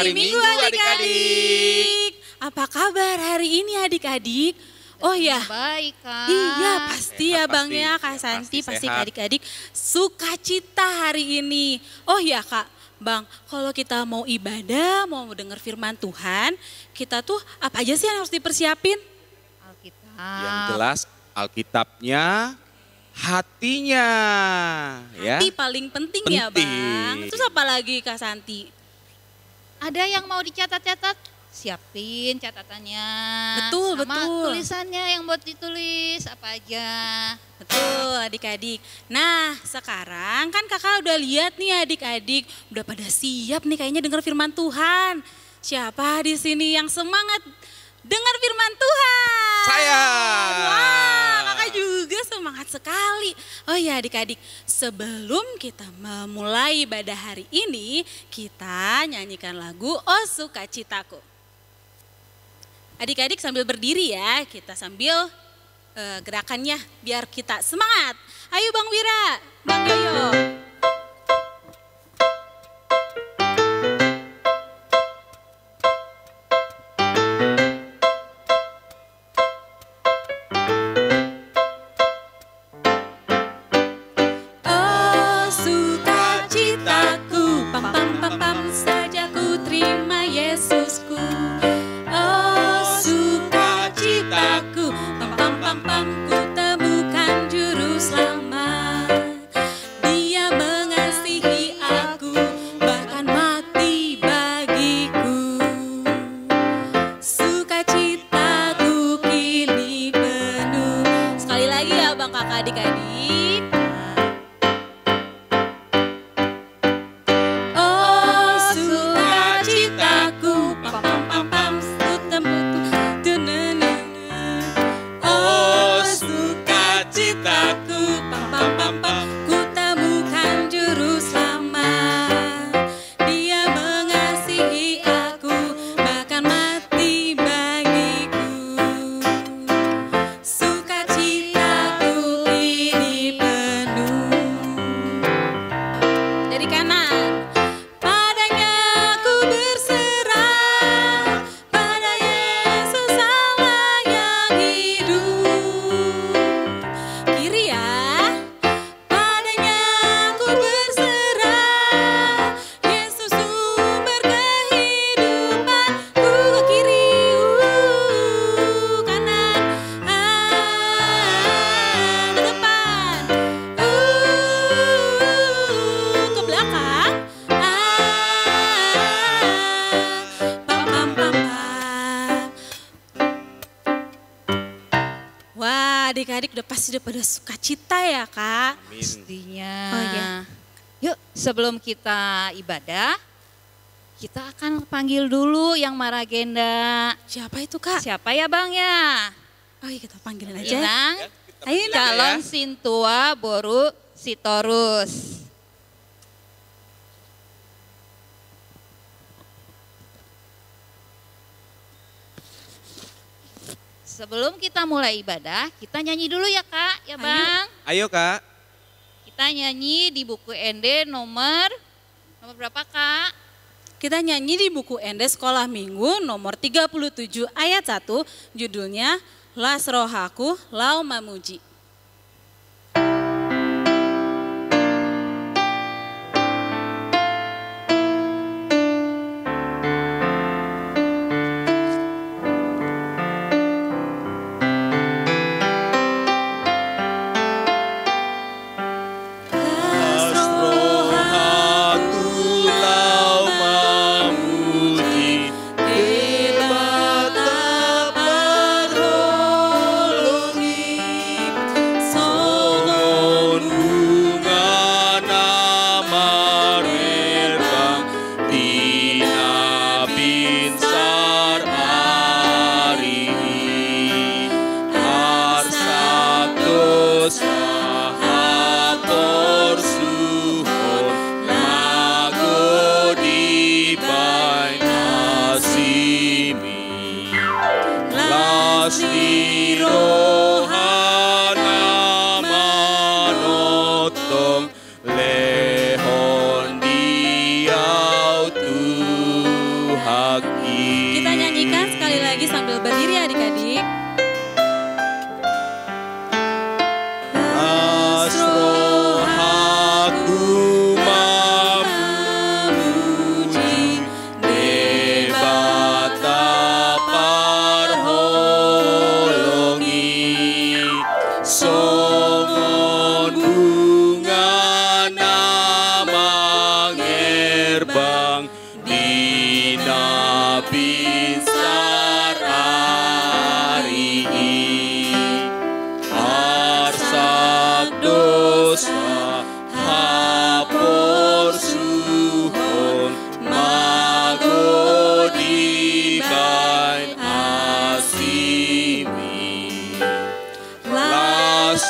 hari Minggu adik-adik. Apa kabar hari ini adik-adik? Oh ya, baik Kak. Iya pasti ya Sehat Bang pasti. ya Kak Santi, pasti sehat. adik-adik sukacita hari ini. Oh ya Kak, Bang, kalau kita mau ibadah, mau dengar firman Tuhan, kita tuh apa aja sih yang harus dipersiapin? Alkitab. Yang jelas Alkitabnya, hatinya. Hati Ya. paling penting ya Bang. Penting. Terus apa lagi Kak Santi? Ada yang mau dicatat-catat? Siapin catatannya. Betul, Sama betul. tulisannya yang buat ditulis apa aja. Betul adik-adik. Nah sekarang kan kakak udah lihat nih adik-adik. Udah pada siap nih kayaknya dengar firman Tuhan. Siapa di sini yang semangat dengar firman Tuhan? Saya. Wah kakak juga semangat sekali. Oh ya adik-adik, sebelum kita memulai ibadah hari ini, kita nyanyikan lagu Oh Sukacitaku. Adik-adik sambil berdiri ya, kita sambil gerakannya biar kita semangat. Ayo Bang Wira, Bang Yoyo. Oh sukacitaku, pam pam pam pam saja ku terima Yesusku. Oh sukacitaku, pam pam pam pam ku temukan juru selamat. Dia mengasihi aku, bahkan mati bagiku. Sukacitaku kini penuh. Sekali lagi ya Bang Kakak adik-adik. Oh sukacitaku, pam pam pam pam, ku temukan. Oh sukacitaku, pam pam pam pam, ku temukan juru selamat. Dia mengasihi aku, bahkan mati bagiku. Sukacitaku kini penuh. Dari kanan. Padanya ku berserah, pada Yesus Allah yang hidup. Kiri ya. Padanya ku berserah, Yesus sumber kehidupanku. Ke kiri, kanan, ke depan, ke belakang, pam pam pam pam. Wah, adik-adik udah pasti udah pada sukacita ya kak. Amin. Pastinya. Oh, iya. Yuk sebelum kita ibadah, kita akan panggil dulu yang maragenda. Siapa itu kak? Siapa ya Bang ya? Oh iya kita panggilin aja. Inang, Ayo Nak. calon Sintua Boru Sitorus. Sebelum kita mulai ibadah, kita nyanyi dulu ya Kak, ya Ayo. Bang. Ayo Kak. Kita nyanyi di buku ND nomor berapa Kak? Kita nyanyi di buku ND Sekolah Minggu nomor 37 ayat 1, judulnya Las Rohaku Lau Mamuji. Las rohaku lau mamuji, Debata perholongi,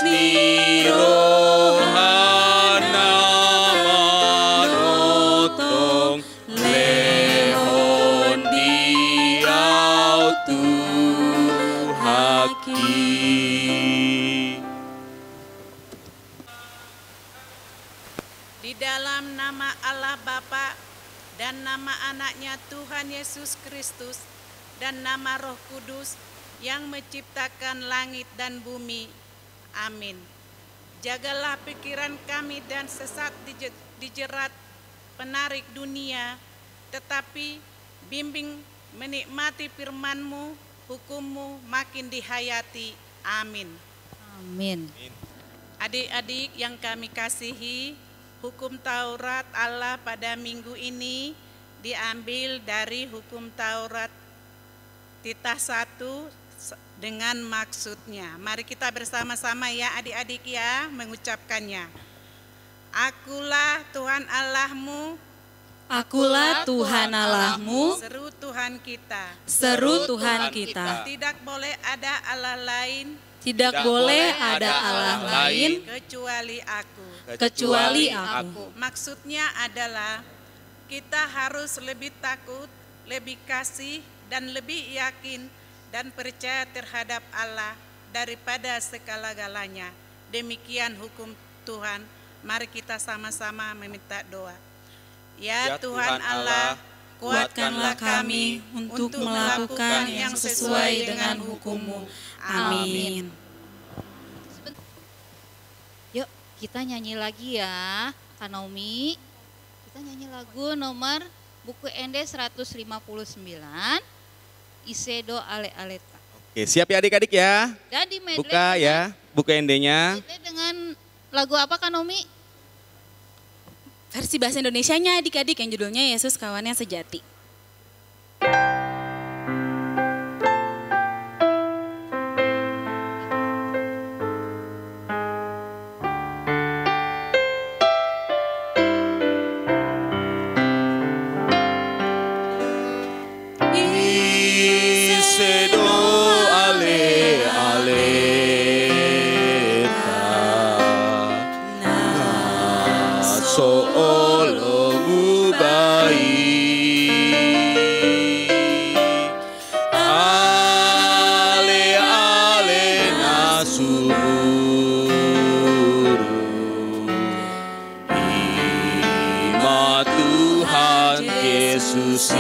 Asni rohana marotong lehon diau Tuhaki. Di dalam nama Allah Bapa dan nama anaknya Tuhan Yesus Kristus dan nama Roh Kudus yang menciptakan langit dan bumi. Amin. Jagalah pikiran kami dan sesat dijerat penarik dunia, tetapi bimbing menikmati firman-Mu, hukum-Mu makin dihayati. Amin. Amin. Adik-adik yang kami kasihi, hukum Taurat Allah pada minggu ini diambil dari hukum Taurat Titah 1 dengan maksudnya. Mari kita bersama-sama ya adik-adik ya mengucapkannya. Akulah Tuhan Allahmu, Akulah Tuhan Allahmu, seru Tuhan kita. seru Tuhan kita. Tidak boleh ada Allah lain Tidak boleh ada Allah lain kecuali aku. kecuali aku. Maksudnya adalah kita harus lebih takut, lebih kasih, dan lebih yakin dan percaya terhadap Allah daripada segala-galanya. Demikian hukum Tuhan. Mari kita sama-sama meminta doa. Ya Tuhan Allah, kuatkanlah kami untuk melakukan yang sesuai dengan hukum-Mu. Amin. Yuk kita nyanyi lagi ya, Kak Naomi. Kita nyanyi lagu nomor buku ND 159, Isedo Ale Aleta. Oke, siap ya adik-adik ya? Dan di medley Buka ya, buku ND-nya. dengan lagu apa Kak Naomi? Versi bahasa Indonesianya adik-adik yang judulnya Yesus Kawan yang Sejati. Isedo ale aleta naso olomu ale ale nasumuru ima Tuhan Yesus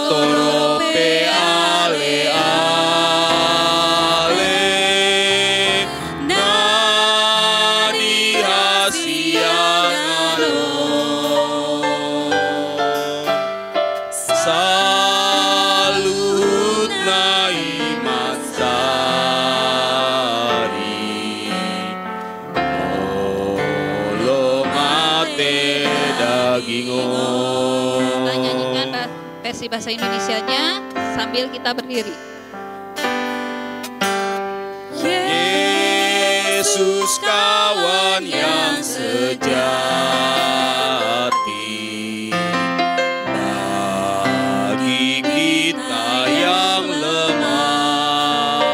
torope ale ale nadi hasiangano salut na imatsari tolong ate dagingon. Kita nyanyikan versi bahasa Indonesianya sambil kita berdiri. Yesus kawan yang sejati bagi kita yang lemah.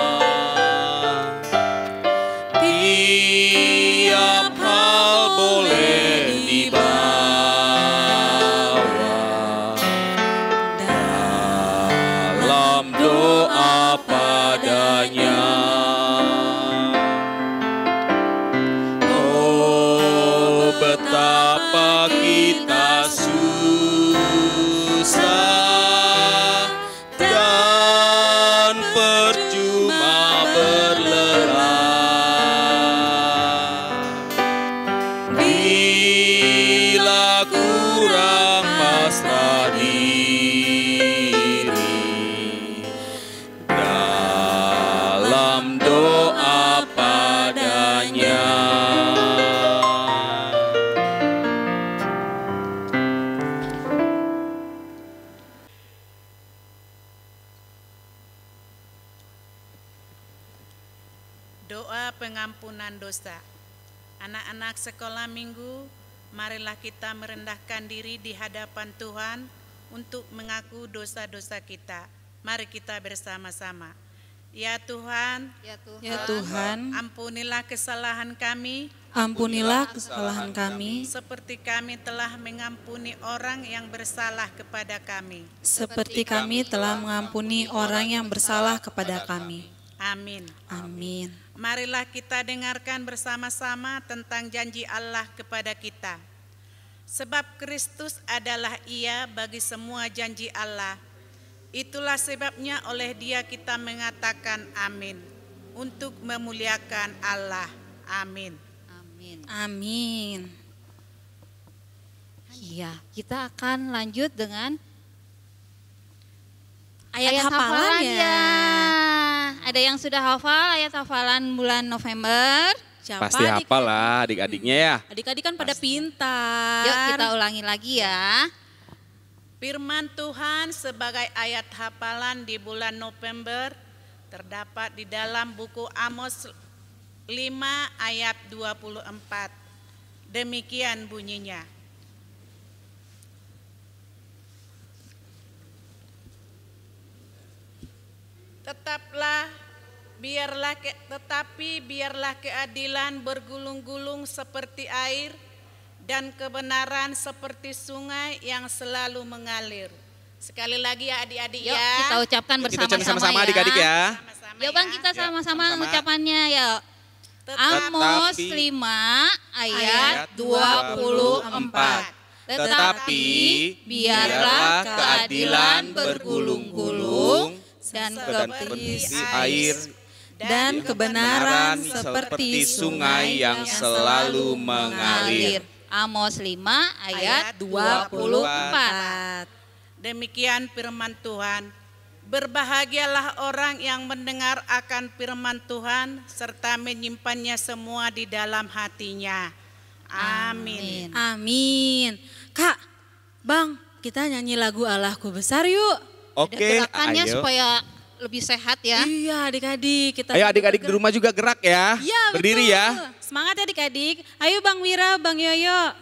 Tiap hal boleh dibawa dalam doa padanya. Oh, betapa kita susah dan percuma berlelah bila kurang pasrah diri dalam doa padanya. Doa pengampunan dosa. Anak-anak sekolah minggu, marilah kita merendahkan diri di hadapan Tuhan untuk mengaku dosa-dosa kita. Mari kita bersama-sama. Ya Tuhan, Ya Tuhan, ampunilah kesalahan kami ampunilah kesalahan kami seperti kami telah mengampuni orang yang bersalah kepada kami. seperti kami telah mengampuni orang yang bersalah kepada kami. Amin. Amin. Marilah kita dengarkan bersama-sama tentang janji Allah kepada kita. Sebab Kristus adalah Ia bagi semua janji Allah. Itulah sebabnya oleh Dia kita mengatakan amin, untuk memuliakan Allah. Amin. Amin. Amin. Iya, kita akan lanjut dengan Ayat hafalan ya. Ada yang sudah hafal ayat hafalan bulan November? Siapa Pasti hafal lah adik-adiknya ya. Adik-adik kan pada pintar. Yuk kita ulangi lagi ya. Firman Tuhan sebagai ayat hafalan di bulan November terdapat di dalam buku Amos 5 ayat 24. Demikian bunyinya. Tetapi biarlah keadilan bergulung-gulung seperti air dan kebenaran seperti sungai yang selalu mengalir. Sekali lagi ya adik-adik Yuk ya. kita ucapkan Kita bersama-sama sama-sama ya. adik-adik ya. Sama-sama Yuk Bang ya. kita sama-sama sama-sama. mengucapannya ya. Tetapi Amos 5 ayat 24. Tetapi biarlah keadilan bergulung-gulung dan seperti air dan kebenaran seperti sungai yang selalu mengalir. Amos 5 ayat 24. 24. Demikian firman Tuhan. Berbahagialah orang yang mendengar akan firman Tuhan serta menyimpannya semua di dalam hatinya. Amin. Amin. Kak, Bang, kita nyanyi lagu Allahku Besar yuk. Ada Oke, gerakannya ayo. supaya lebih sehat ya. Iya adik-adik. Kita Ayo adik-adik di rumah juga gerak ya. Iya, Berdiri betul. ya. Semangat ya adik-adik. Ayo Bang Wira, Bang Yoyo.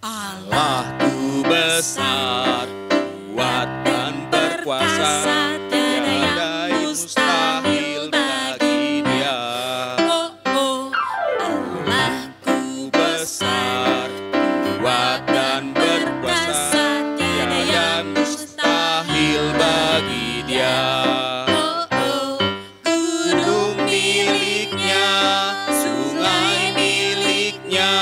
Allahku besar, kuat dan berkuasa, tiada yang mustahil bagi Dia. Oh, oh, Allahku besar, kuat dan berkuasa, tiada yang mustahil bagi Dia. oh, oh, Gunung miliknya, sungai miliknya,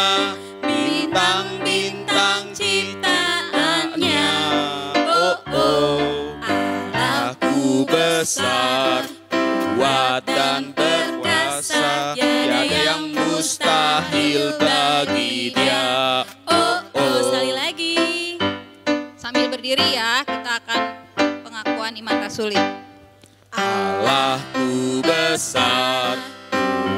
bintang-bintang ciptaannya. Oh, oh, Allahku besar, kuat dan berkuasa, tiada yang mustahil bagi Dia. oh, oh, sekali lagi. Sambil berdiri ya, kita akan pengakuan iman rasuli. Allahku besar,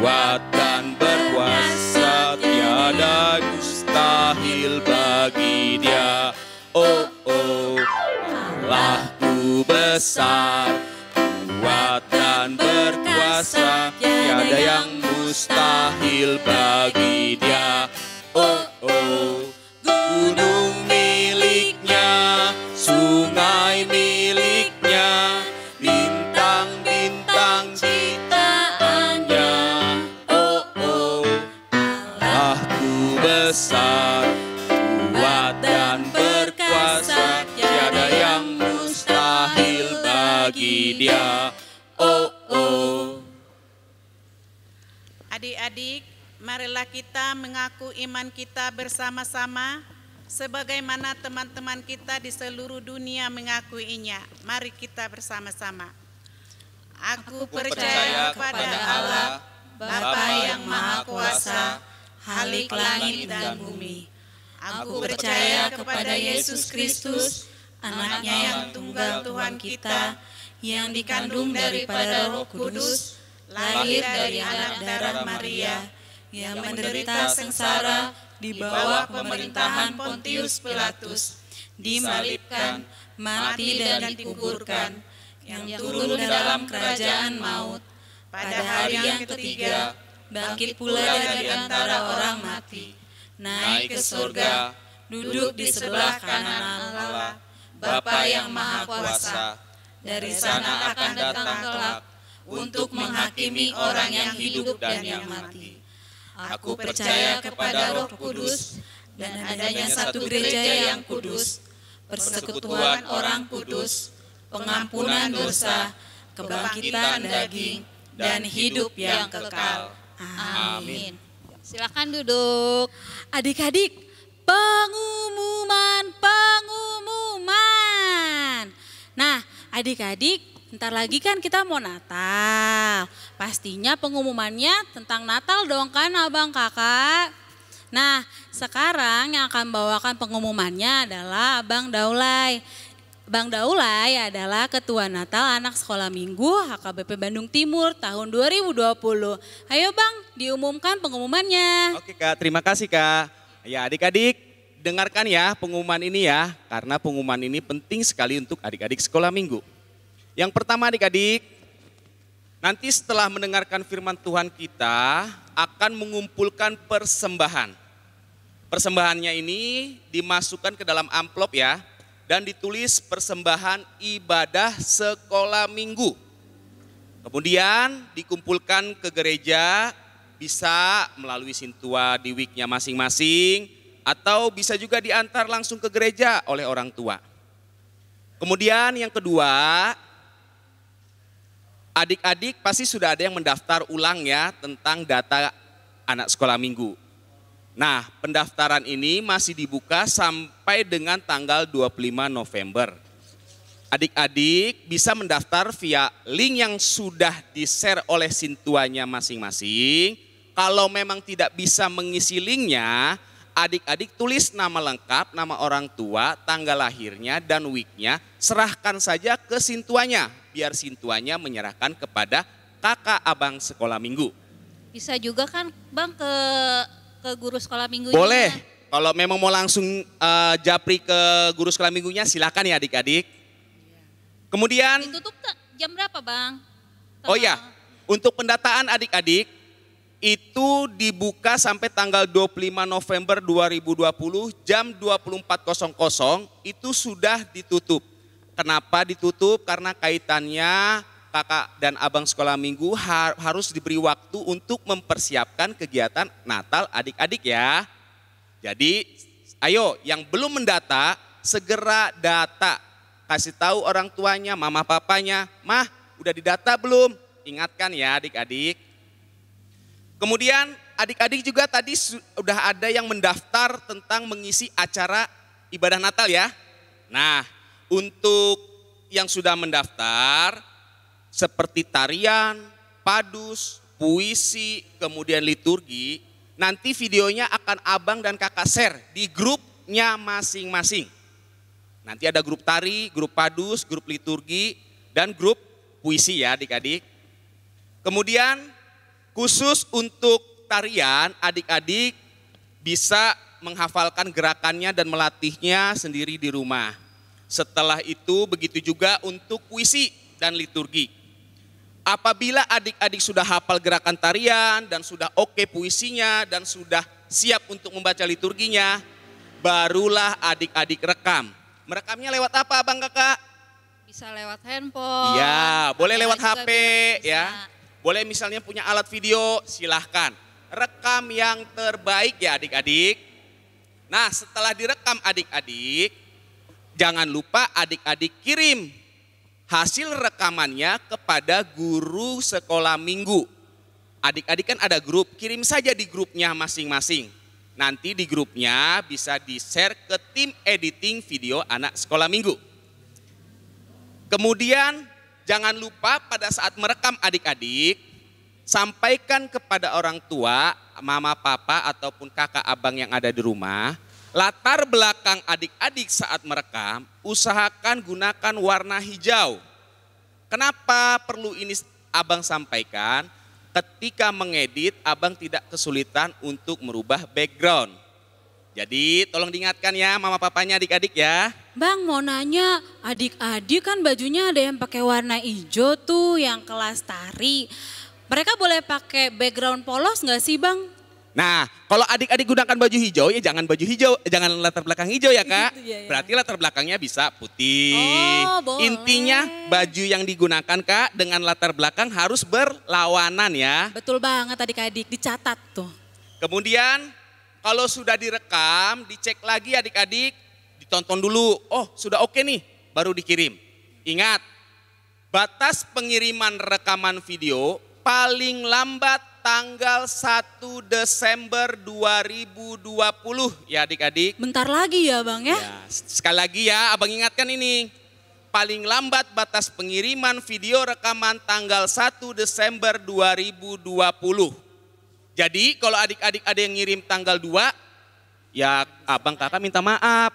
kuat dan berkuasa, tiada mustahil bagi Dia. Oh, oh, Allahku besar, kuat dan berkuasa, tiada yang mustahil bagi Dia. Oh, oh, gunung miliknya, sungai miliknya, bintang-bintang ciptaannya. Oh, oh, Allahku besar, kuat dan berkuasa, tiada yang mustahil bagi Dia. Oh, oh. Adik-adik, marilah kita mengaku iman kita bersama-sama sebagaimana teman-teman kita di seluruh dunia mengakuinya. Mari kita bersama-sama. Aku percaya kepada Allah, Bapa yang Maha Kuasa, Khalik langit dan bumi. Aku percaya kepada Yesus Kristus, anaknya yang tunggal Tuhan kita, yang dikandung daripada Roh Kudus, lahir dari anak darah Maria, yang menderita sengsara di bawah pemerintahan Pontius Pilatus, disalibkan, mati dan dikuburkan, yang turun dalam kerajaan maut, Pada hari yang ketiga, bangkit pula dari antara orang mati, naik ke surga, duduk di sebelah kanan Allah, Bapa yang Maha Kuasa. Dari sana akan datang kelak untuk menghakimi orang yang hidup dan yang mati. Aku percaya kepada Roh Kudus dan adanya satu gereja yang kudus, persekutuan orang kudus, pengampunan dosa, kebangkitan daging, dan hidup yang kekal. Amin. Silakan duduk. Adik-adik, pengumuman. Nah, adik-adik, ntar lagi kan kita mau Natal. Pastinya pengumumannya tentang Natal dong kan abang kakak. Nah, sekarang yang akan bawakan pengumumannya adalah Abang Daulay. Bang Daulay adalah Ketua Natal Anak Sekolah Minggu HKBP Bandung Timur tahun 2020. Ayo Bang, diumumkan pengumumannya. Oke Kak, terima kasih Kak. Ya adik-adik, dengarkan ya pengumuman ini ya, karena pengumuman ini penting sekali untuk adik-adik sekolah minggu. Yang pertama adik-adik, nanti setelah mendengarkan firman Tuhan kita akan mengumpulkan persembahan. Persembahannya ini dimasukkan ke dalam amplop ya, dan ditulis persembahan ibadah sekolah minggu. Kemudian dikumpulkan ke gereja, bisa melalui sintua di week-nya masing-masing, atau bisa juga diantar langsung ke gereja oleh orang tua. Kemudian yang kedua, adik-adik pasti sudah ada yang mendaftar ulang ya tentang data anak sekolah minggu. Nah, pendaftaran ini masih dibuka sampai dengan tanggal 25 November. Adik-adik bisa mendaftar via link yang sudah di-share oleh sintuanya masing-masing. Kalau memang tidak bisa mengisi linknya, adik-adik tulis nama lengkap, nama orang tua, tanggal lahirnya, dan week-nya. Serahkan saja ke sintuanya, biar sintuanya menyerahkan kepada kakak abang sekolah minggu. Bisa juga kan Bang ke guru sekolah minggunya. Boleh, kalau memang mau langsung japri ke guru sekolah minggunya silakan ya adik-adik. Kemudian, Ditutup jam berapa Bang? oh ya, untuk pendataan adik-adik itu dibuka sampai tanggal 25 November 2020 jam 24.00 itu sudah ditutup. Kenapa ditutup? Karena kaitannya kakak dan abang sekolah minggu harus diberi waktu untuk mempersiapkan kegiatan Natal adik-adik ya. Jadi ayo yang belum mendata segera data. Kasih tahu orang tuanya, mama papanya, mah udah didata belum? Ingatkan ya adik-adik. Kemudian adik-adik juga tadi sudah ada yang mendaftar tentang mengisi acara ibadah Natal ya. Nah untuk yang sudah mendaftar, seperti tarian, padus, puisi, kemudian liturgi, nanti videonya akan abang dan kakak share di grupnya masing-masing. Nanti ada grup tari, grup padus, grup liturgi, dan grup puisi ya adik-adik. Kemudian khusus untuk tarian, adik-adik bisa menghafalkan gerakannya dan melatihnya sendiri di rumah. Setelah itu begitu juga untuk puisi dan liturgi. Apabila adik-adik sudah hafal gerakan tarian dan sudah oke puisinya dan sudah siap untuk membaca liturginya, barulah adik-adik rekam. Merekamnya lewat apa abang kakak? Bisa lewat handphone. Iya, boleh lewat juga HP bisa. ya. Boleh misalnya punya alat video, silahkan. Rekam yang terbaik ya adik-adik. Nah setelah direkam adik-adik, jangan lupa adik-adik kirim hasil rekamannya kepada guru sekolah minggu. Adik-adik kan ada grup, kirim saja di grupnya masing-masing. Nanti di grupnya bisa di-share ke tim editing video anak sekolah minggu. Kemudian jangan lupa pada saat merekam adik-adik, sampaikan kepada orang tua, mama, papa, ataupun kakak abang yang ada di rumah, latar belakang adik-adik saat merekam, usahakan gunakan warna hijau. Kenapa perlu ini abang sampaikan? Ketika mengedit, abang tidak kesulitan untuk merubah background. Jadi tolong diingatkan ya mama papanya adik-adik ya. Bang mau nanya, adik-adik kan bajunya ada yang pakai warna hijau tuh yang kelas tari. Mereka boleh pakai background polos nggak sih Bang? Nah, kalau adik-adik gunakan baju hijau, ya jangan baju hijau, jangan latar belakang hijau ya Kak. Iya, iya. Berarti latar belakangnya bisa putih. Oh, boleh. Intinya baju yang digunakan Kak dengan latar belakang harus berlawanan ya. Betul banget adik-adik, dicatat tuh. Kemudian kalau sudah direkam, dicek lagi adik-adik, ditonton dulu. Oh sudah oke nih, baru dikirim. Ingat, batas pengiriman rekaman video paling lambat tanggal 1 Desember 2020 ya adik-adik. Bentar lagi ya Bang ya. Ya, sekali lagi ya abang ingatkan ini. Paling lambat batas pengiriman video rekaman tanggal 1 Desember 2020. Jadi kalau adik-adik ada yang ngirim tanggal 2, ya abang kakak minta maaf.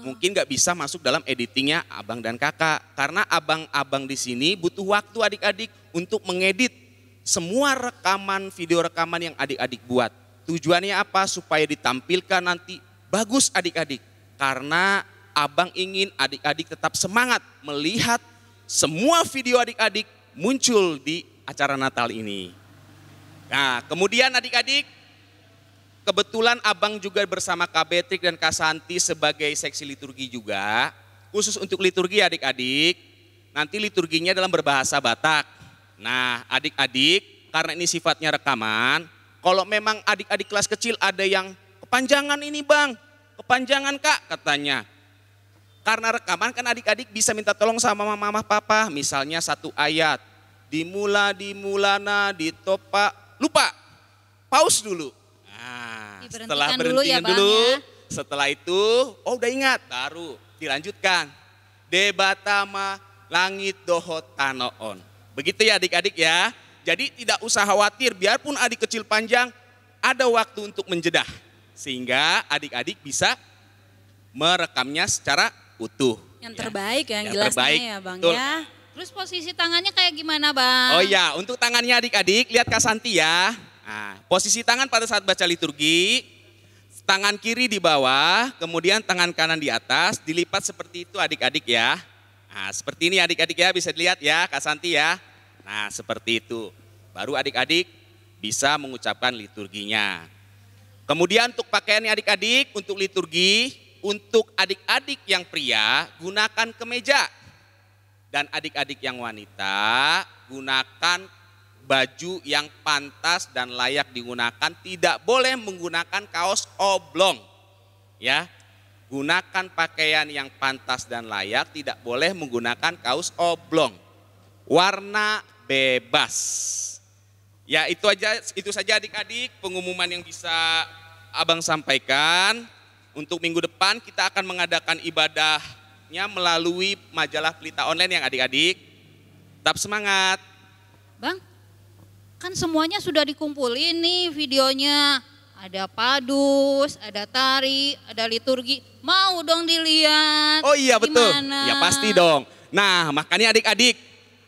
Mungkin gak bisa masuk dalam editingnya abang dan kakak. Karena abang-abang di sini butuh waktu adik-adik untuk mengedit semua rekaman, video rekaman yang adik-adik buat. Tujuannya apa? Supaya ditampilkan nanti bagus adik-adik. Karena abang ingin adik-adik tetap semangat melihat semua video adik-adik muncul di acara Natal ini. Nah, kemudian adik-adik, kebetulan abang juga bersama Kak Betrik dan Kak Santi sebagai seksi liturgi juga. Khusus untuk liturgi adik-adik, nanti liturginya dalam berbahasa Batak. Nah adik-adik, karena ini sifatnya rekaman, kalau memang adik-adik kelas kecil ada yang kepanjangan ini Bang, kepanjangan Kak katanya. Karena rekaman kan adik-adik bisa minta tolong sama mama papa, misalnya satu ayat. Dimulana, ditopa, lupa, pause dulu. Nah, setelah berhentikan dulu, ya, setelah itu, oh udah ingat, baru dilanjutkan. Debatama langit dohot tanoon. Begitu ya adik-adik ya. Jadi tidak usah khawatir, biarpun adik kecil panjang, ada waktu untuk menjedah. Sehingga adik-adik bisa merekamnya secara utuh. Yang terbaik ya, yang yang jelasnya terbaik, ya Bang betul. ya. Terus posisi tangannya kayak gimana Bang? Oh iya, untuk tangannya adik-adik, lihat Kak Santi ya. Nah, posisi tangan pada saat baca liturgi, tangan kiri di bawah, kemudian tangan kanan di atas, dilipat seperti itu adik-adik ya. Nah, seperti ini adik-adik ya, bisa dilihat ya Kak Santi ya. Nah, seperti itu. Baru adik-adik bisa mengucapkan liturginya. Kemudian untuk pakaiannya adik-adik, untuk liturgi, untuk adik-adik yang pria, gunakan kemeja. Dan adik-adik yang wanita, gunakan baju yang pantas dan layak digunakan, tidak boleh menggunakan kaos oblong. Ya, gunakan pakaian yang pantas dan layak, tidak boleh menggunakan kaos oblong. Warna bebas. Ya, itu saja adik-adik pengumuman yang bisa abang sampaikan. Untuk minggu depan kita akan mengadakan ibadahnya melalui majalah Pelita Online yang adik-adik. Tetap semangat. Bang, kan semuanya sudah dikumpulin nih videonya. Ada padus, ada tari, ada liturgi. Mau dong dilihat. Oh iya betul, gimana? ya pasti dong. Nah makanya adik-adik,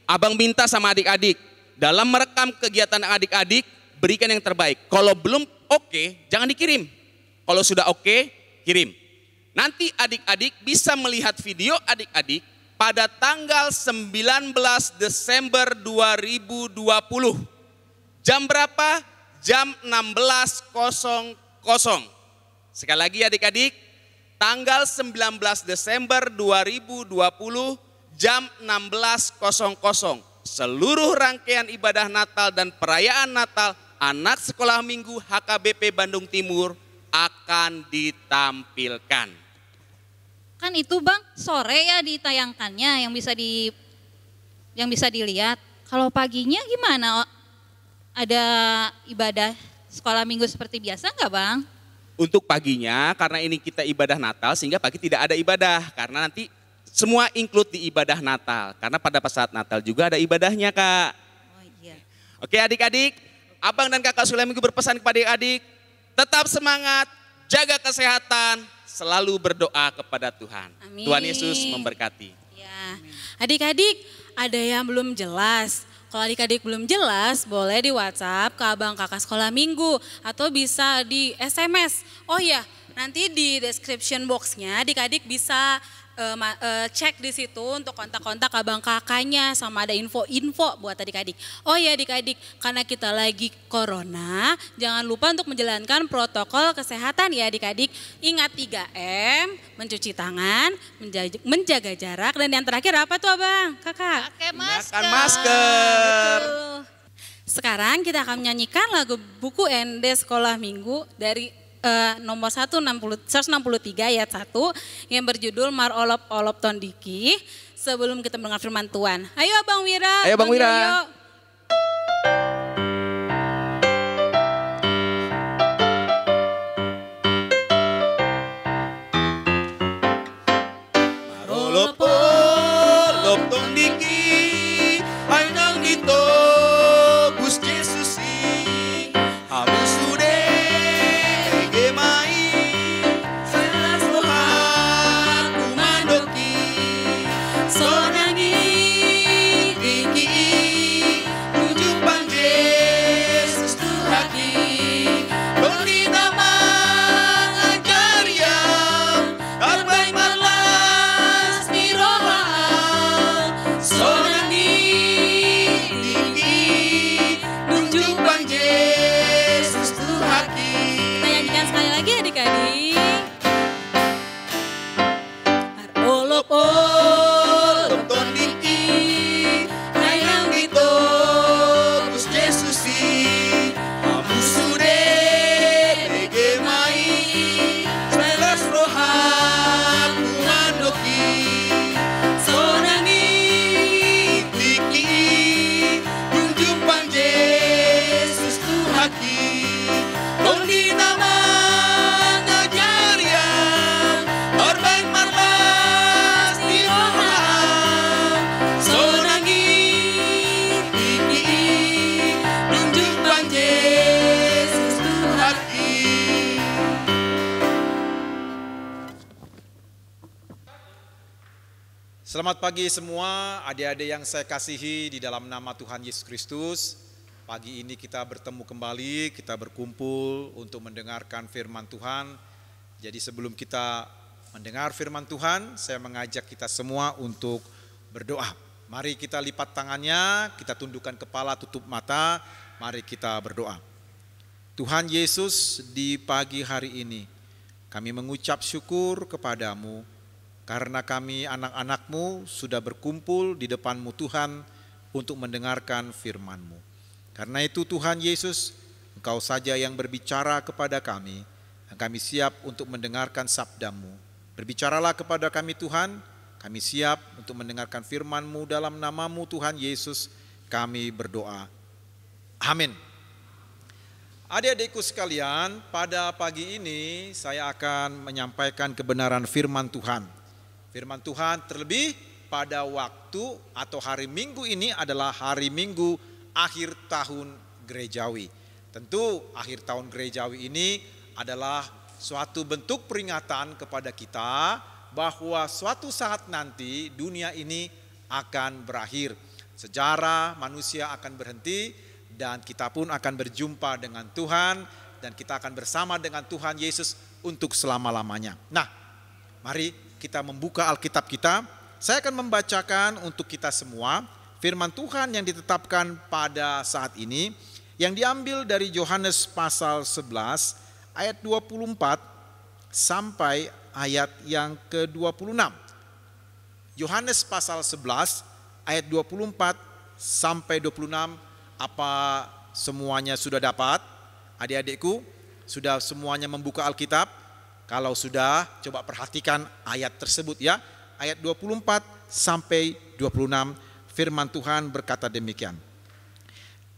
abang minta sama adik-adik. Dalam merekam kegiatan adik-adik, berikan yang terbaik. Kalau belum oke, jangan dikirim. Kalau sudah oke, kirim. Nanti adik-adik bisa melihat video adik-adik pada tanggal 19 Desember 2020. Jam berapa? Jam 16.00. Sekali lagi adik-adik, tanggal 19 Desember 2020 jam 16.00. Seluruh rangkaian ibadah Natal dan perayaan Natal anak sekolah minggu HKBP Bandung Timur akan ditampilkan. Kan itu Bang, sore ya ditayangkannya yang bisa dilihat. Kalau paginya gimana? Ada ibadah sekolah minggu seperti biasa enggak Bang? Untuk paginya karena ini kita ibadah Natal sehingga pagi tidak ada ibadah. Karena nanti semua include di ibadah Natal. Karena pada saat Natal juga ada ibadahnya Kak. Oh iya. Oke adik-adik, abang dan kakak sekolah minggu berpesan kepada adik-adik. Tetap semangat, jaga kesehatan, selalu berdoa kepada Tuhan. Amin. Tuhan Yesus memberkati. Ya, adik-adik ada yang belum jelas. Kalau adik-adik belum jelas, boleh di WhatsApp ke abang kakak sekolah minggu atau bisa di SMS. Oh ya, nanti di description box-nya adik-adik bisa cek di situ untuk kontak-kontak abang kakaknya, sama ada info-info buat adik-adik. Oh ya adik-adik, karena kita lagi corona, jangan lupa untuk menjalankan protokol kesehatan ya adik-adik. Ingat 3M, mencuci tangan, menjaga jarak, dan yang terakhir apa tuh abang, kakak? Pakai masker. Gunakan masker. Betul. Sekarang kita akan menyanyikan lagu buku ND Sekolah Minggu dari nomor 163 ayat 1 yang berjudul Mar Olop Olop Tondiki. Sebelum kita mendengar firman Tuhan, ayo Bang Wira. Ayo Bang Wira. Yoyo. Mar olop olop tondiki, ay nang dito Gus Jesusi, habis sude gemai, salas Tuhan kumandoki, sonangi tinggi, tujuh pang Yesus Tuhaki, beri nama ajar yang arbay malas ni roha, sonangi tinggi, tujuh pang Yesus Tuhaki. Kita nyanyikan sekali lagi adik-adik. Mar Olop Olop Tondiki, ay nang dito Gus Jesusi, amu sude gemai, salas roha kumandoki, sonangi tiki, tunjuk pang Yesus Tuhaki, Tondi nama ngajar yang orban marlas di roha, sonangi tiki, tunjuk pang Yesus Tuhaki. Selamat pagi semua adik-adik yang saya kasihi di dalam nama Tuhan Yesus Kristus. Pagi ini kita bertemu kembali, kita berkumpul untuk mendengarkan firman Tuhan. Jadi sebelum kita mendengar firman Tuhan, saya mengajak kita semua untuk berdoa. Mari kita lipat tangannya, kita tundukkan kepala, tutup mata, mari kita berdoa. Tuhan Yesus, di pagi hari ini kami mengucap syukur kepadamu karena kami anak-anak-Mu sudah berkumpul di depan-Mu Tuhan untuk mendengarkan firman-Mu. Karena itu Tuhan Yesus, Engkau saja yang berbicara kepada kami, dan kami siap untuk mendengarkan sabda-Mu. Berbicaralah kepada kami Tuhan, kami siap untuk mendengarkan firman-Mu dalam nama-Mu Tuhan Yesus, kami berdoa. Amin. Adik-adikku sekalian, pada pagi ini saya akan menyampaikan kebenaran firman Tuhan. Firman Tuhan terlebih pada waktu atau hari Minggu ini adalah hari Minggu akhir tahun gerejawi. Tentu akhir tahun gerejawi ini adalah suatu bentuk peringatan kepada kita bahwa suatu saat nanti dunia ini akan berakhir. Sejarah manusia akan berhenti dan kita pun akan berjumpa dengan Tuhan dan kita akan bersama dengan Tuhan Yesus untuk selama-lamanya. Nah, mari kita membuka Alkitab kita. Saya akan membacakan untuk kita semua firman Tuhan yang ditetapkan pada saat ini yang diambil dari Yohanes pasal 11 ayat 24 sampai ayat yang ke-26. Yohanes pasal 11 ayat 24 sampai 26. Apa semuanya sudah dapat? Adik-adikku, sudah semuanya membuka Alkitab? Kalau sudah, coba perhatikan ayat tersebut ya. Ayat 24 sampai 26, firman Tuhan berkata demikian.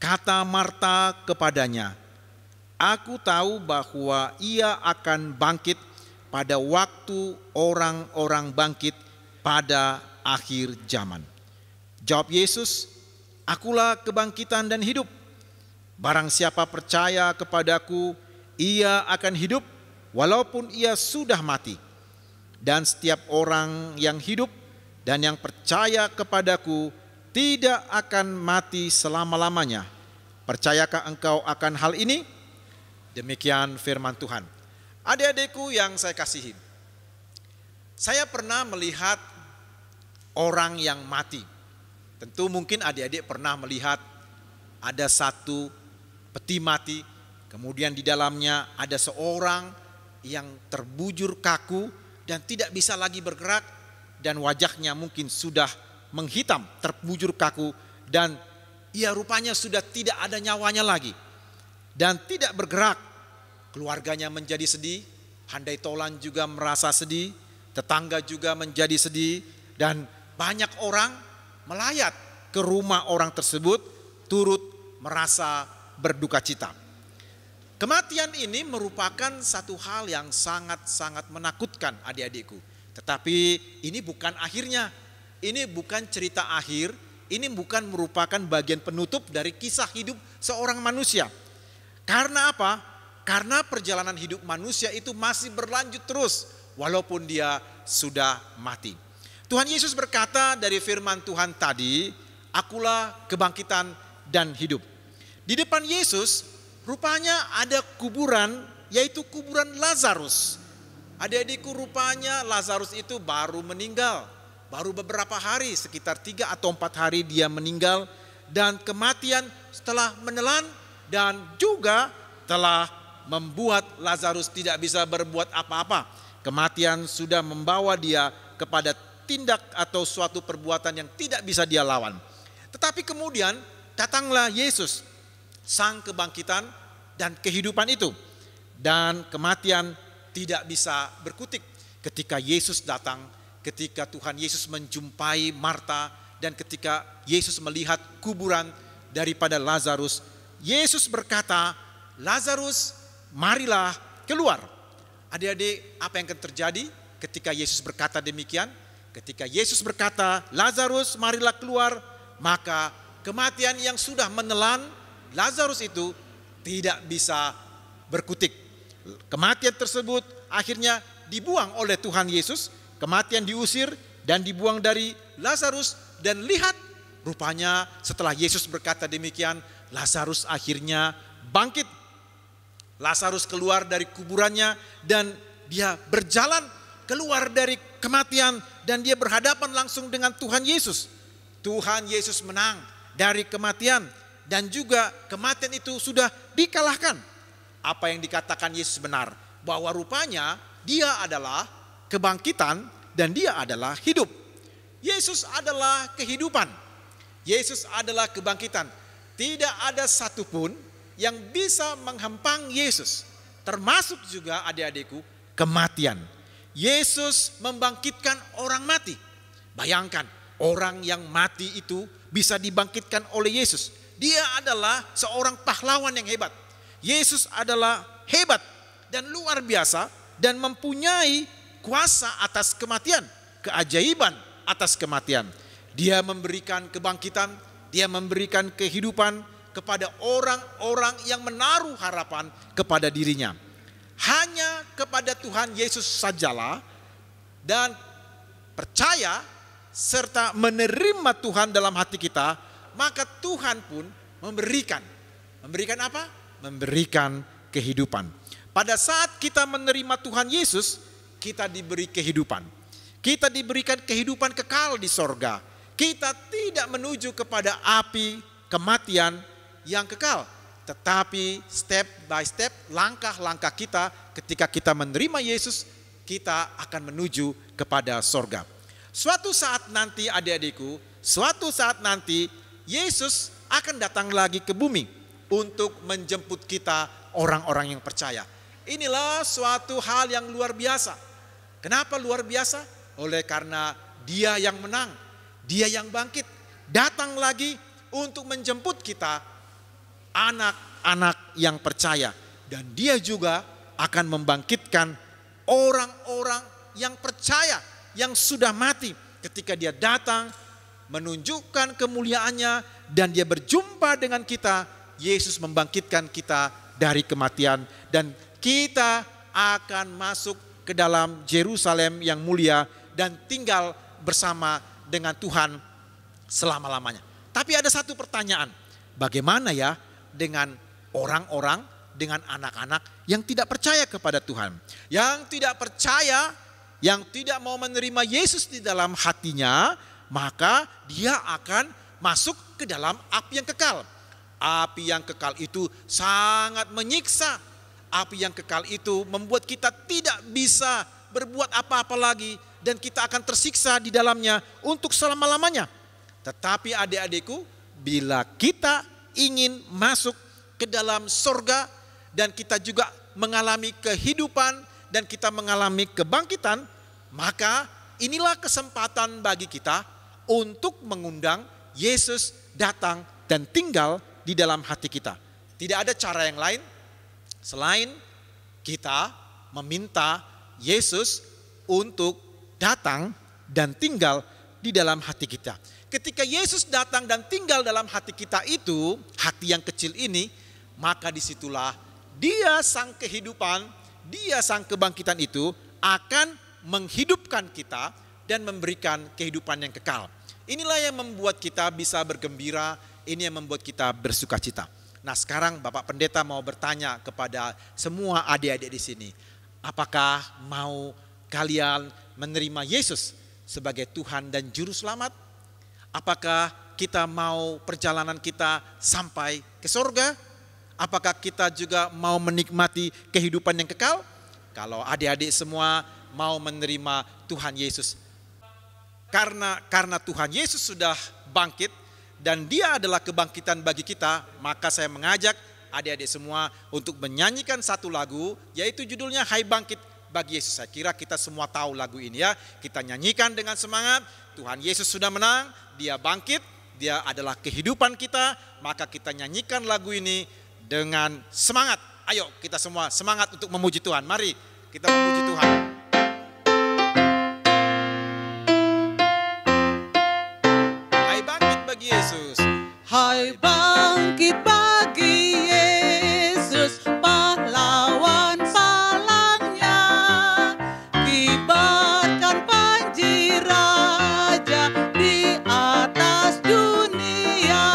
Kata Marta kepadanya, aku tahu bahwa ia akan bangkit pada waktu orang-orang bangkit pada akhir zaman. Jawab Yesus, akulah kebangkitan dan hidup. Barang siapa percaya kepadaku, ia akan hidup walaupun ia sudah mati. Dan setiap orang yang hidup dan yang percaya kepadaku tidak akan mati selama-lamanya. Percayakah engkau akan hal ini? Demikian firman Tuhan. Adik-adikku yang saya kasihi, Saya pernah melihat orang yang mati. Tentu mungkin adik-adik pernah melihat ada satu peti mati, kemudian di dalamnya ada seorang yang terbujur kaku dan tidak bisa lagi bergerak, dan wajahnya mungkin sudah menghitam, terbujur kaku, dan ia rupanya sudah tidak ada nyawanya lagi dan tidak bergerak. Keluarganya menjadi sedih, handai tolan juga merasa sedih, tetangga juga menjadi sedih, dan banyak orang melayat ke rumah orang tersebut turut merasa berduka cita. Kematian ini merupakan satu hal yang sangat-sangat menakutkan adik-adikku. Tetapi ini bukan akhirnya, ini bukan cerita akhir, ini bukan merupakan bagian penutup dari kisah hidup seorang manusia. Karena apa? Karena perjalanan hidup manusia itu masih berlanjut terus walaupun dia sudah mati. Tuhan Yesus berkata dari firman Tuhan tadi, "Akulah kebangkitan dan hidup." Di depan Yesus rupanya ada kuburan, yaitu kuburan Lazarus. Adik-adikku, rupanya Lazarus itu baru meninggal. Baru beberapa hari, sekitar 3 atau 4 hari dia meninggal. Dan kematian setelah menelan dan juga telah membuat Lazarus tidak bisa berbuat apa-apa. Kematian sudah membawa dia kepada tindak atau suatu perbuatan yang tidak bisa dia lawan. Tetapi kemudian datanglah Yesus, sang kebangkitan dan kehidupan itu. Dan kematian tidak bisa berkutik. Ketika Yesus datang, ketika Tuhan Yesus menjumpai Marta, dan ketika Yesus melihat kuburan daripada Lazarus, Yesus berkata, "Lazarus, marilah keluar." Adik-adik, apa yang akan terjadi ketika Yesus berkata demikian? Ketika Yesus berkata, "Lazarus, marilah keluar," maka kematian yang sudah menelan Lazarus itu tidak bisa berkutik. Kematian tersebut akhirnya dibuang oleh Tuhan Yesus. Kematian diusir dan dibuang dari Lazarus. Dan lihat, rupanya setelah Yesus berkata demikian, Lazarus akhirnya bangkit. Lazarus keluar dari kuburannya dan dia berjalan keluar dari kematian dan dia berhadapan langsung dengan Tuhan Yesus. Tuhan Yesus menang dari kematian dan juga kematian itu sudah dikalahkan. Apa yang dikatakan Yesus benar, bahwa rupanya dia adalah kebangkitan dan dia adalah hidup. Yesus adalah kehidupan. Yesus adalah kebangkitan. Tidak ada satupun yang bisa menghempang Yesus, termasuk juga adik-adikku kematian. Yesus membangkitkan orang mati. Bayangkan, orang yang mati itu bisa dibangkitkan oleh Yesus. Dia adalah seorang pahlawan yang hebat. Yesus adalah hebat dan luar biasa dan mempunyai kuasa atas kematian, keajaiban atas kematian. Dia memberikan kebangkitan, dia memberikan kehidupan kepada orang-orang yang menaruh harapan kepada dirinya. Hanya kepada Tuhan Yesus sajalah dan percaya serta menerima Tuhan dalam hati kita, maka Tuhan pun memberikan. Memberikan apa? Memberikan kehidupan. Pada saat kita menerima Tuhan Yesus, kita diberi kehidupan. Kita diberikan kehidupan kekal di sorga. Kita tidak menuju kepada api kematian yang kekal. Tetapi step by step, langkah-langkah kita ketika kita menerima Yesus, kita akan menuju kepada sorga. Suatu saat nanti adik-adikku, suatu saat nanti Yesus akan datang lagi ke bumi untuk menjemput kita orang-orang yang percaya. Inilah suatu hal yang luar biasa. Kenapa luar biasa? Oleh karena Dia yang menang, Dia yang bangkit, datang lagi untuk menjemput kita, anak-anak yang percaya. Dan Dia juga akan membangkitkan orang-orang yang percaya, yang sudah mati. Ketika Dia datang, menunjukkan kemuliaannya, dan Dia berjumpa dengan kita, Yesus membangkitkan kita dari kematian. Dan kita akan masuk ke dalam Yerusalem yang mulia dan tinggal bersama dengan Tuhan selama-lamanya. Tapi ada satu pertanyaan, bagaimana ya dengan orang-orang, dengan anak-anak yang tidak percaya kepada Tuhan? Yang tidak percaya yang tidak mau menerima Yesus di dalam hatinya, maka dia akan masuk ke dalam api yang kekal. Api yang kekal itu sangat menyiksa. Api yang kekal itu membuat kita tidak bisa berbuat apa-apa lagi, dan kita akan tersiksa di dalamnya untuk selama-lamanya. Tetapi adik-adikku, bila kita ingin masuk ke dalam sorga dan kita juga mengalami kehidupan dan kita mengalami kebangkitan, maka inilah kesempatan bagi kita untuk mengundang Yesus datang dan tinggal di dalam hati kita. Tidak ada cara yang lain selain kita meminta Yesus untuk datang dan tinggal di dalam hati kita. Ketika Yesus datang dan tinggal dalam hati kita itu, hati yang kecil ini, maka disitulah Dia sang kehidupan, Dia sang kebangkitan itu akan menghidupkan kita dan memberikan kehidupan yang kekal. Inilah yang membuat kita bisa bergembira, ini yang membuat kita bersuka cita. Nah, sekarang Bapak Pendeta mau bertanya kepada semua adik-adik di sini. Apakah mau kalian menerima Yesus sebagai Tuhan dan Juru Selamat? Apakah kita mau perjalanan kita sampai ke surga? Apakah kita juga mau menikmati kehidupan yang kekal? Kalau adik-adik semua mau menerima Tuhan Yesus. Karena Tuhan Yesus sudah bangkit dan Dia adalah kebangkitan bagi kita, maka saya mengajak adik-adik semua untuk menyanyikan satu lagu, yaitu judulnya Hai Bangkit bagi Yesus. Saya kira kita semua tahu lagu ini ya. Kita nyanyikan dengan semangat. Tuhan Yesus sudah menang, Dia bangkit, Dia adalah kehidupan kita, maka kita nyanyikan lagu ini dengan semangat. Ayo kita semua semangat untuk memuji Tuhan. Mari kita memuji Tuhan. Hai bangkit bagi Yesus. Hai bangkit bagi Yesus, pahlawan palangnya, kibarkan panji raja di atas dunia.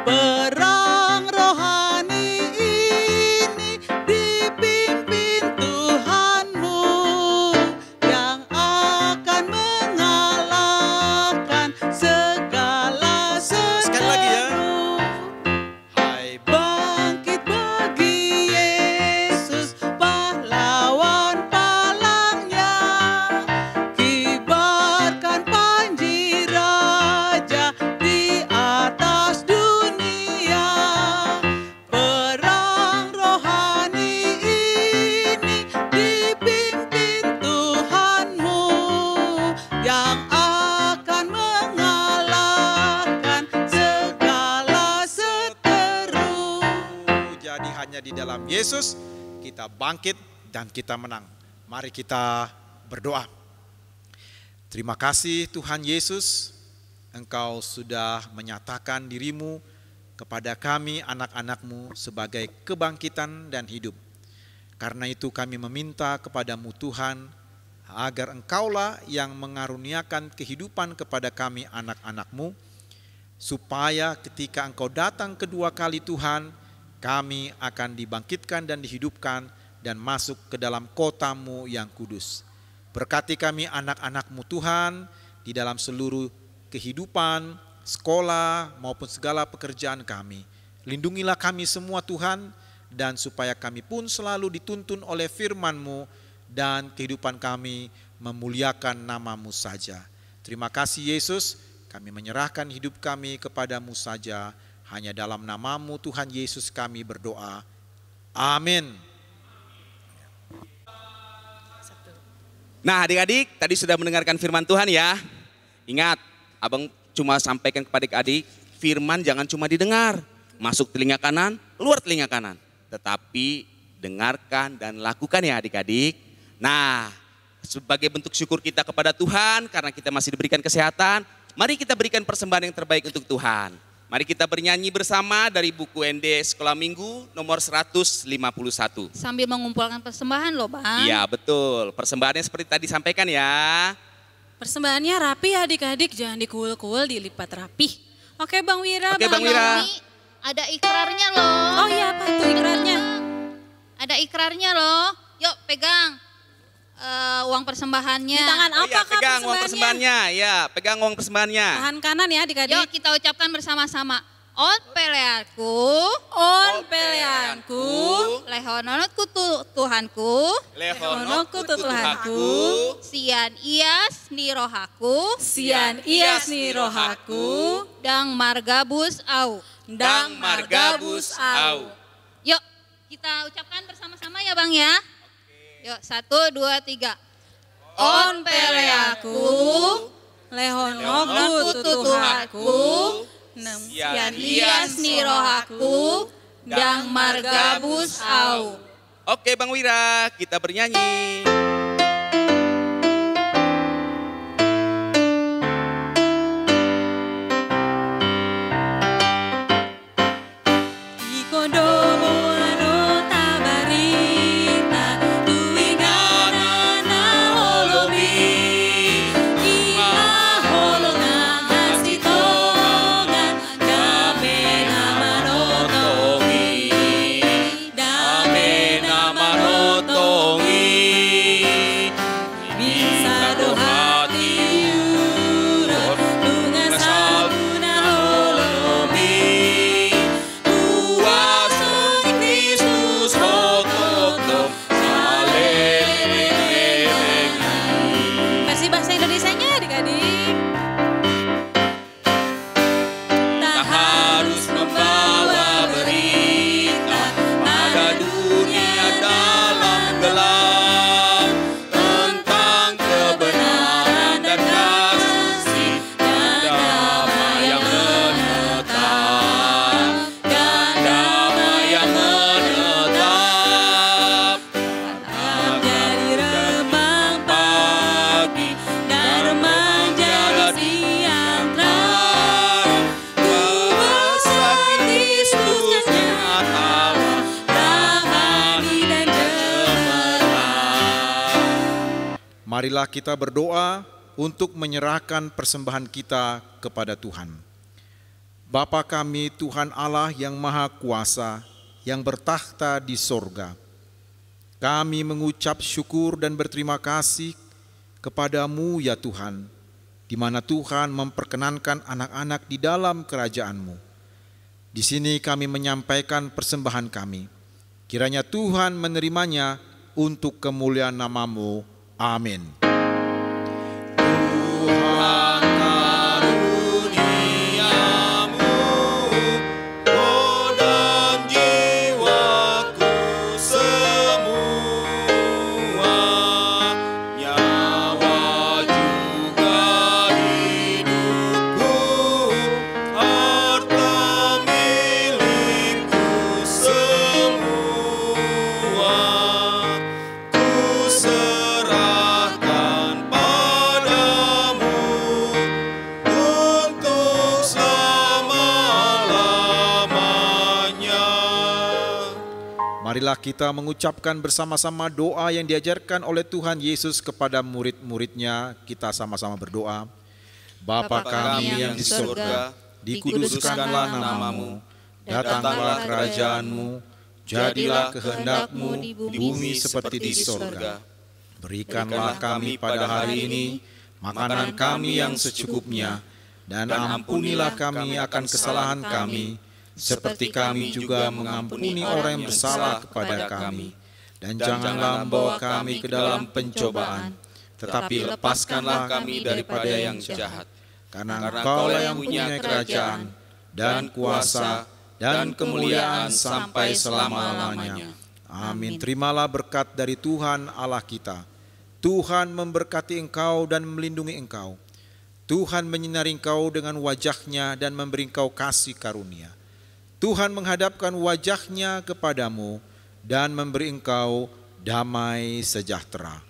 Perang rohani ini dipimpin Tuhanmu, yang akan mengalahkan segala Sekali lagi ya. seteru. Hai Bangkit bagi Yesus, pahlawan palangnya, kibarkan panji raja di atas dunia. Perang rohani ini dipimpin Tuhanmu, yang akan mengalahkan segala seteru. Jadi hanya di dalam Yesus kita bangkit dan kita menang. Mari kita berdoa. Terima kasih Tuhan Yesus, Engkau sudah menyatakan dirimu kepada kami anak-anak-Mu sebagai kebangkitan dan hidup. Karena itu kami meminta kepadamu Tuhan, agar Engkaulah yang mengaruniakan kehidupan kepada kami anak-anak-Mu, supaya ketika Engkau datang kedua kali Tuhan, kami akan dibangkitkan dan dihidupkan dan masuk ke dalam kota-Mu yang kudus. Berkati kami anak-anak-Mu Tuhan di dalam seluruh kehidupan, sekolah maupun segala pekerjaan kami. Lindungilah kami semua Tuhan, dan supaya kami pun selalu dituntun oleh firman-Mu dan kehidupan kami memuliakan nama-Mu saja. Terima kasih Yesus, kami menyerahkan hidup kami kepadamu saja. Hanya dalam nama-Mu Tuhan Yesus kami berdoa. Amin. Nah adik-adik tadi sudah mendengarkan firman Tuhan ya. Ingat, abang cuma sampaikan kepada adik-adik, firman jangan cuma didengar. Masuk telinga kanan, keluar telinga kanan. Tetapi dengarkan dan lakukan ya adik-adik. Nah, sebagai bentuk syukur kita kepada Tuhan karena kita masih diberikan kesehatan, mari kita berikan persembahan yang terbaik untuk Tuhan. Mari kita bernyanyi bersama dari buku ND Sekolah Minggu nomor 151. Sambil mengumpulkan persembahan loh Bang. Iya betul, persembahannya seperti tadi sampaikan ya. Persembahannya rapi ya adik-adik, jangan dikuul-kuul, dilipat rapi. Oke Bang Wira. Oke, Bang Wira. Ini ada ikrarnya loh. Oh iya apa itu ikrarnya? Ada ikrarnya loh. Yuk pegang. uang persembahannya. Di tangan Oh apa iya, Kak pegang uang persembahannya. Ya, pegang uang persembahannya. Tangan kanan ya adik-adik. Yuk kita ucapkan bersama-sama. On peleanku, On peleanku, lehononku Tuhanku, Lehonokku Tuhanku, sian ias ni rohaku, sian ias ni rohaku, dang margabus au. dang margabus au. Yuk kita ucapkan bersama-sama ya Bang ya. Yuk 1, 2, 3. On peleaku, lehonoku tutuhaku, Sian ias ni rohaku, dang margabus au. Oke Bang Wira, kita bernyanyi. Versi bahasa Indonesianya adik-adik. Tak harus membawa berita pada dunia dalam gelap tentang kebenaran dan kasih dan damai yang menetap, dan damai yang menetap. Jadi remang pagi dan remaja di siang terang. Kuasa Kristus nyata, rohani dan cemerlang. Marilah kita berdoa untuk menyerahkan persembahan kita kepada Tuhan. Bapa kami Tuhan Allah yang Maha Kuasa, yang bertakhta di sorga, kami mengucap syukur dan berterima kasih kepadamu ya Tuhan, di mana Tuhan memperkenankan anak-anak di dalam kerajaan-Mu. Di sini kami menyampaikan persembahan kami. Kiranya Tuhan menerimanya untuk kemuliaan nama-Mu. Amin. Tuhan karuniamu, roh dan jiwaku semua, nyawa juga hidupku, harta milikku semua, ku serahkan padamu untuk selama-lamanya. Marilah kita mengucapkan bersama-sama doa yang diajarkan oleh Tuhan Yesus kepada murid-muridnya. Kita sama-sama berdoa. Bapa kami yang di surga, dikuduskanlah namamu, datanglah kerajaanmu, jadilah kehendak-Mu di bumi seperti di surga. Berikanlah kami pada hari ini makanan kami yang secukupnya, dan ampunilah kami akan kesalahan kami, seperti kami juga mengampuni orang yang bersalah kepada kami. Dan janganlah membawa kami ke dalam pencobaan, tetapi lepaskanlah kami daripada yang jahat. Karena Engkaulah yang punya kerajaan, dan kuasa, dan kemuliaan sampai selama-lamanya. Amin. Terimalah berkat dari Tuhan Allah kita. Tuhan memberkati engkau dan melindungi engkau. Tuhan menyinari engkau dengan wajah-Nya dan memberi engkau kasih karunia. Tuhan menghadapkan wajah-Nya kepadamu dan memberi engkau damai sejahtera.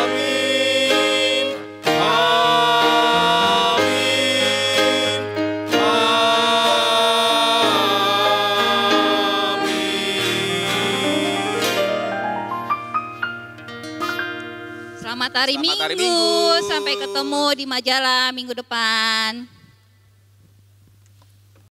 Amin. Amin. Selamat hari Selamat hari Minggu. Minggu. Sampai ketemu di majalah minggu depan.